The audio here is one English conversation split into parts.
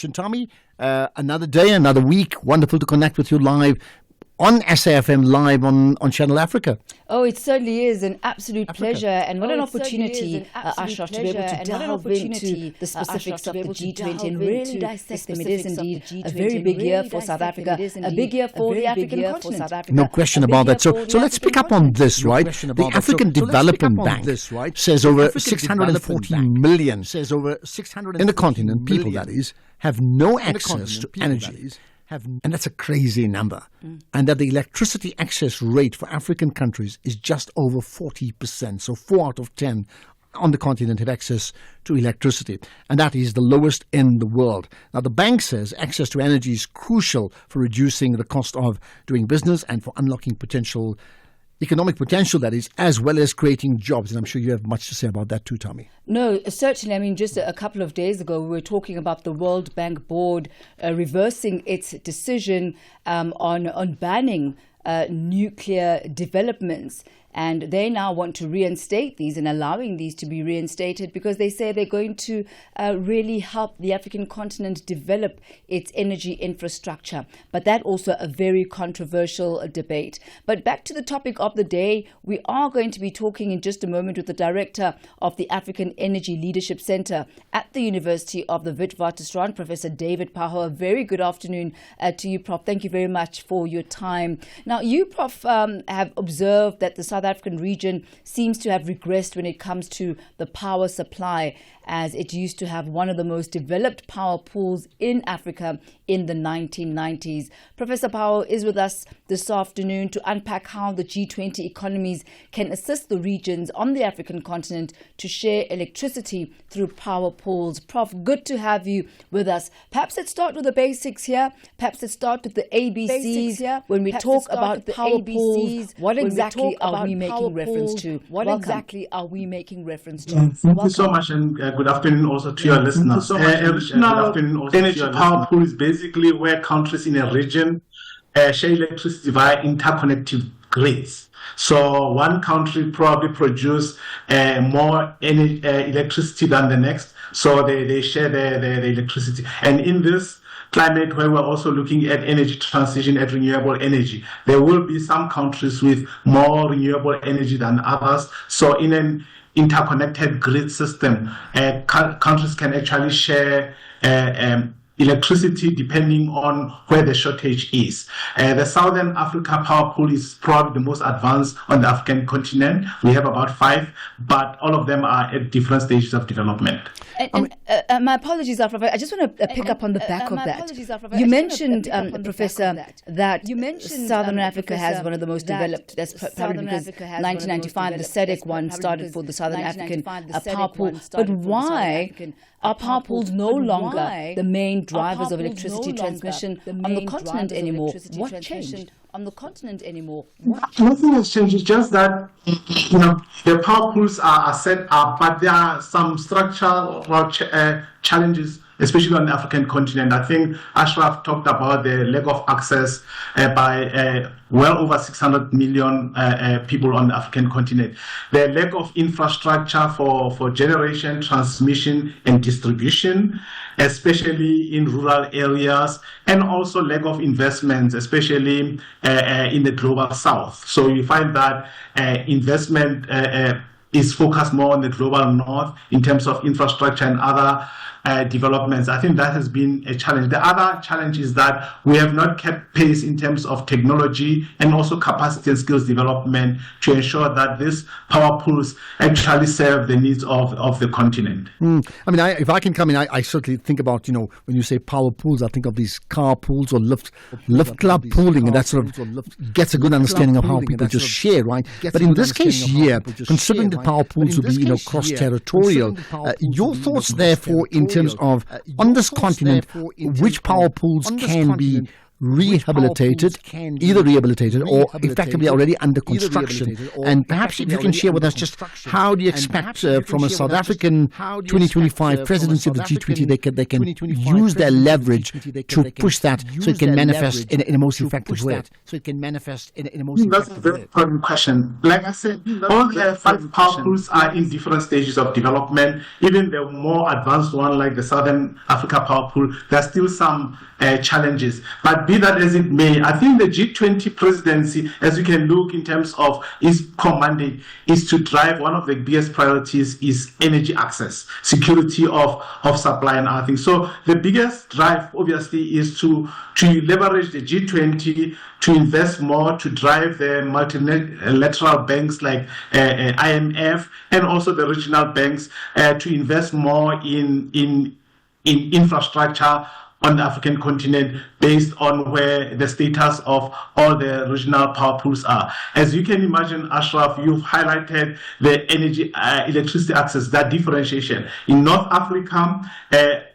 Thami, another day, another week. Wonderful to connect with you live on SAFM, live on Channel Africa. Oh, it certainly is an absolute pleasure, and what an opportunity, Ashraf, to be able to delve into the specifics of the G20 and really dissect them. It is indeed a very big year for South Africa, a big year for the African continent. No question about that. So let's pick up on this, right? The African Development Bank says over 640 million, in the continent, people that is, have no access to energy. And that's a crazy number. And that the electricity access rate for African countries is just over 40%. So 4 out of 10 on the continent have access to electricity. And that is the lowest in the world. Now, the bank says access to energy is crucial for reducing the cost of doing business and for unlocking economic potential, that is, as well as creating jobs. And I'm sure you have much to say about that too, Thami. No, certainly. I mean, just a couple of days ago, we were talking about the World Bank Board reversing its decision on banning nuclear developments. And they now want to reinstate these and allowing these to be reinstated because they say they're going to really help the African continent develop its energy infrastructure. But that also a very controversial debate. But back to the topic of the day, we are going to be talking in just a moment with the director of the African Energy Leadership Center at the University of the Witwatersrand, Professor David Phaho. A very good afternoon to you, Prof. Thank you very much for your time. Now, you, Prof, have observed that the South African region seems to have regressed when it comes to the power supply, as it used to have one of the most developed power pools in Africa in the 1990s. Professor Phaho is with us this afternoon to unpack how the G20 economies can assist the regions on the African continent to share electricity through power pools. Prof, good to have you with us. Perhaps let's start with the basics here. Perhaps let's start with the ABCs here. When we talk about power pools, what exactly are we making reference to? What exactly are we making reference to? Thank you so much, and good afternoon also to your listeners. Energy power pool is basically where countries in a region share electricity via interconnected grids. So one country probably produce more electricity than the next, so they share their electricity. And in this climate where we're also looking at energy transition at renewable energy, there will be some countries with more renewable energy than others. So in an interconnected grid system, countries can actually share electricity depending on where the shortage is. The Southern Africa power pool is probably the most advanced on the African continent. We have about 5, but all of them are at different stages of development. And my apologies, Ashraf. I just want to pick up on the back of that. You mentioned, Professor, that Southern Africa has one of the most developed. That's probably because 1995, the SADC one started for the Southern African power pool. But why are power pools no longer the main drivers of electricity transmission on the continent anymore? What changed on the continent anymore? Nothing has changed. It's just that the power pools are set up, but there are some structural challenges, especially on the African continent. I think Ashraf talked about the lack of access by well over 600 million people on the African continent. The lack of infrastructure for generation, transmission, and distribution, especially in rural areas, and also lack of investments, especially in the global south. So you find that investment is focused more on the global north in terms of infrastructure and other developments. I think that has been a challenge. The other challenge is that we have not kept pace in terms of technology and also capacity and skills development to ensure that these power pools actually serve the needs of the continent. I mean, if I can come in, I certainly think about, when you say power pools, I think of these car pools or lift club pooling, and that sort of gets a good understanding of how people just share, right? But in this case here, considering the power pools will be, cross-territorial, your thoughts, therefore, in terms of, on this continent, which power pools can be rehabilitated, either rehabilitated or effectively already under construction? And perhaps if you can share with us just how do you expect from a South African 2025 presidency of the G20 they can use their leverage to push that so it can manifest in a most effective way? That's a very important question. Like I said, all the 5 power pools are in different stages of development. Even the more advanced one, like the Southern Africa power pool, there's still some challenges. But be that as it may, I think the G20 presidency, as you can look in terms of its mandate, is to drive one of the biggest priorities is energy access, security of supply and other things. So the biggest drive, obviously, is to leverage the G20 to invest more, to drive the multilateral banks like IMF and also the regional banks to invest more in infrastructure on the African continent based on where the status of all the regional power pools are. As you can imagine, Ashraf, you've highlighted the energy, electricity access, that differentiation. In North Africa,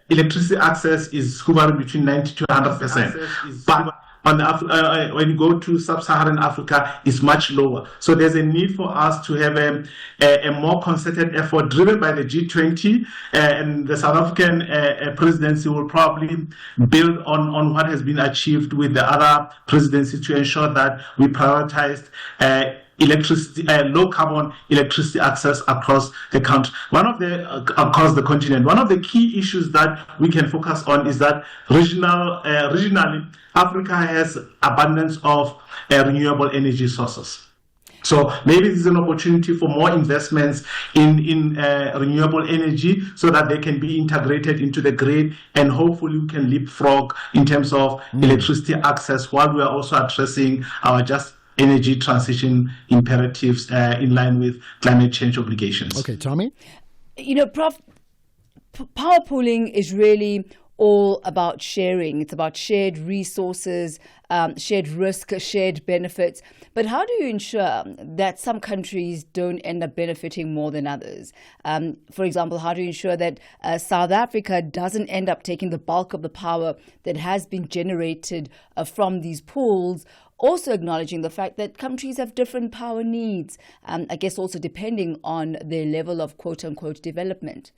electricity access is hovering between 90 to 100%. But on the, when you go to sub-Saharan Africa, it's much lower. So there's a need for us to have a more concerted effort driven by the G20, and the South African presidency will probably build on what has been achieved with the other presidencies to ensure that we prioritized electricity, low carbon electricity access across the country. Across the continent. One of the key issues that we can focus on is that regionally, Africa has abundance of renewable energy sources. So maybe this is an opportunity for more investments in renewable energy so that they can be integrated into the grid, and hopefully we can leapfrog in terms of electricity access while we are also addressing our just energy transition imperatives in line with climate change obligations. Okay, Thami? You know, Prof, power pooling is really all about sharing. It's about shared resources, shared risk, shared benefits. But how do you ensure that some countries don't end up benefiting more than others? For example, how do you ensure that South Africa doesn't end up taking the bulk of the power that has been generated from these pools? Also acknowledging the fact that countries have different power needs, I guess also depending on their level of quote-unquote development.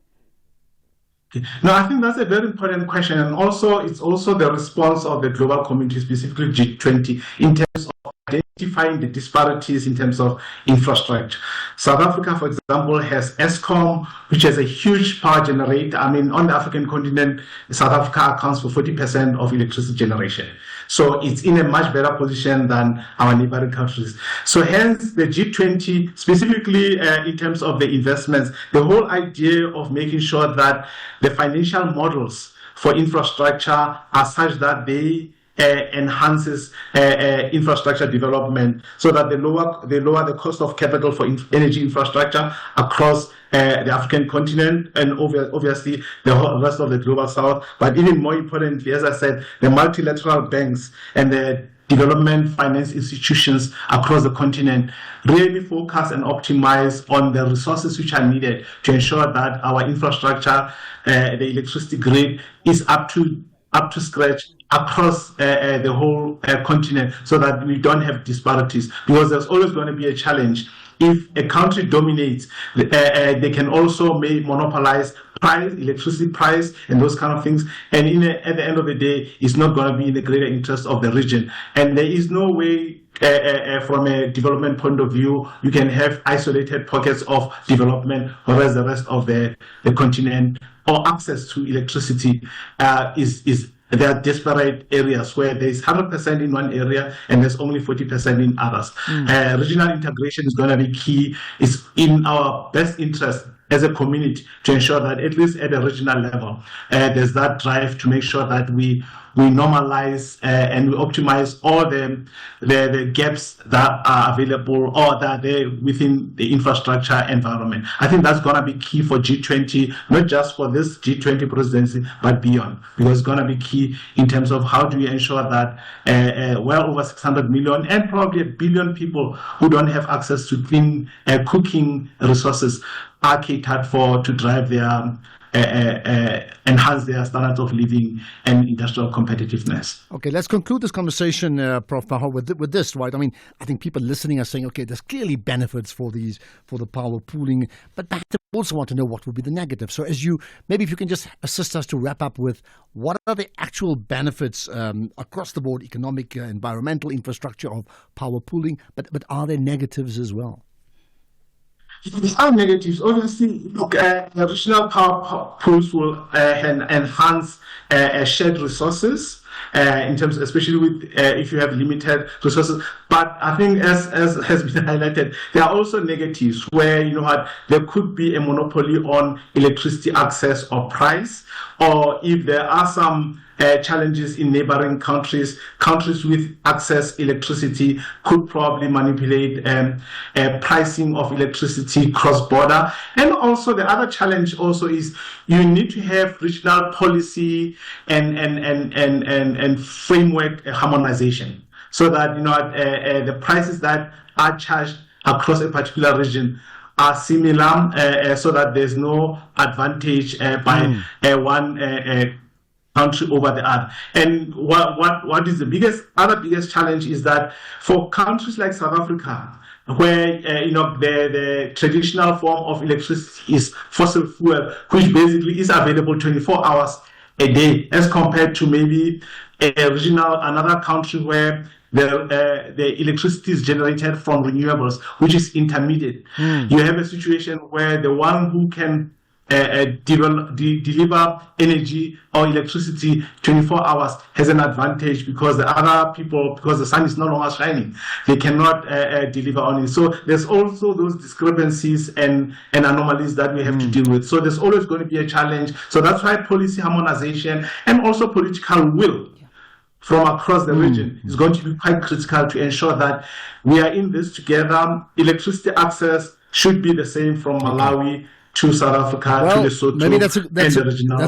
No, I think that's a very important question, and also it's also the response of the global community, specifically G20, in terms of identifying the disparities in terms of infrastructure. South Africa, for example, has Eskom, which is a huge power generator. I mean, on the African continent, South Africa accounts for 40% of electricity generation. So it's in a much better position than our neighboring countries. So hence the G20, specifically in terms of the investments, the whole idea of making sure that the financial models for infrastructure are such that they enhances infrastructure development, so that they lower the cost of capital for energy infrastructure across the African continent and obviously the whole rest of the global south. But even more importantly, as I said, the multilateral banks and the development finance institutions across the continent really focus and optimize on the resources which are needed to ensure that our infrastructure, the electricity grid, is up to scratch across the whole continent, so that we don't have disparities, because there's always going to be a challenge. If a country dominates, they can also monopolize electricity price, and those kind of things. And at the end of the day, it's not going to be in the greater interest of the region. And there is no way, from a development point of view, you can have isolated pockets of development, whereas the rest of the continent or access to electricity there are disparate areas where there's 100% in one area and there's only 40% in others. Regional integration is going to be key. It's in our best interest as a community to ensure that at least at a regional level, there's that drive to make sure that we normalize and we optimize all the gaps that are available or that are there within the infrastructure environment. I think that's going to be key for G20, not just for this G20 presidency, but beyond, because it's going to be key in terms of how do we ensure that well over 600 million and probably 1 billion people who don't have access to clean cooking resources are catered for to drive their enhance their standards of living and industrial competitiveness. Okay, let's conclude this conversation, Prof. Phaho, with this, right? I mean, I think people listening are saying, okay, there's clearly benefits for the power pooling, but perhaps they also want to know what would be the negative. So maybe if you can just assist us to wrap up with what are the actual benefits across the board, economic, environmental, infrastructure of power pooling, but are there negatives as well? There are negatives. Obviously, look, regional power pools will enhance shared resources in terms, especially with if you have limited resources. But I think, as has been highlighted, there are also negatives where there could be a monopoly on electricity access or price, or if there are some challenges in neighboring countries with access electricity could probably manipulate pricing of electricity cross-border. And also the other challenge also is you need to have regional policy and framework harmonization, so that the prices that are charged across a particular region are similar, so that there's no advantage by one country over the other. And what is the biggest challenge is that for countries like South Africa, where the traditional form of electricity is fossil fuel, which basically is available 24 hours a day, as compared to maybe another country where the electricity is generated from renewables, which is intermediate. You have a situation where the one who can deliver energy or electricity 24 hours has an advantage, because the other people, because the sun is no longer shining, they cannot deliver on it. So there's also those discrepancies and anomalies that we have to deal with. So there's always going to be a challenge. So that's why policy harmonization and also political will from across the region is going to be quite critical to ensure that we are in this together. Electricity access should be the same from Malawi to South Africa, to Lesotho, maybe that's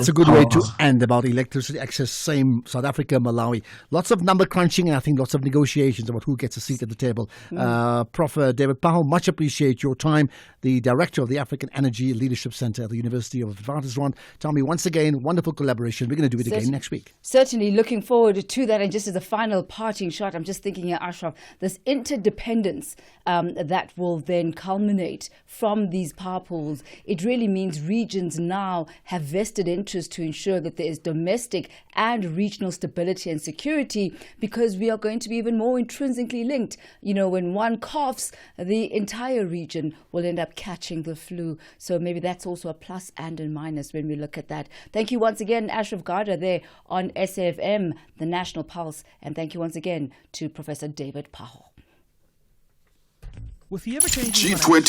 a good way to end about electricity access. Same South Africa, Malawi. Lots of number crunching, and I think lots of negotiations about who gets a seat at the table. Prof. David Phaho, much appreciate your time. The director of the African Energy Leadership Center at the University of Witwatersrand. Thami, once again, wonderful collaboration. We're going to do it again next week. Certainly, looking forward to that. And just as a final parting shot, I'm just thinking here, Ashraf, this interdependence that will then culminate from these power pools. It really means regions now have vested interest to ensure that there is domestic and regional stability and security, because we are going to be even more intrinsically linked. When one coughs, the entire region will end up catching the flu. So maybe that's also a plus and a minus when we look at that. Thank you once again, Ashraf Garda, there on SAFM, the National Pulse. And thank you once again to Professor David Phaho. With the ever-changing G20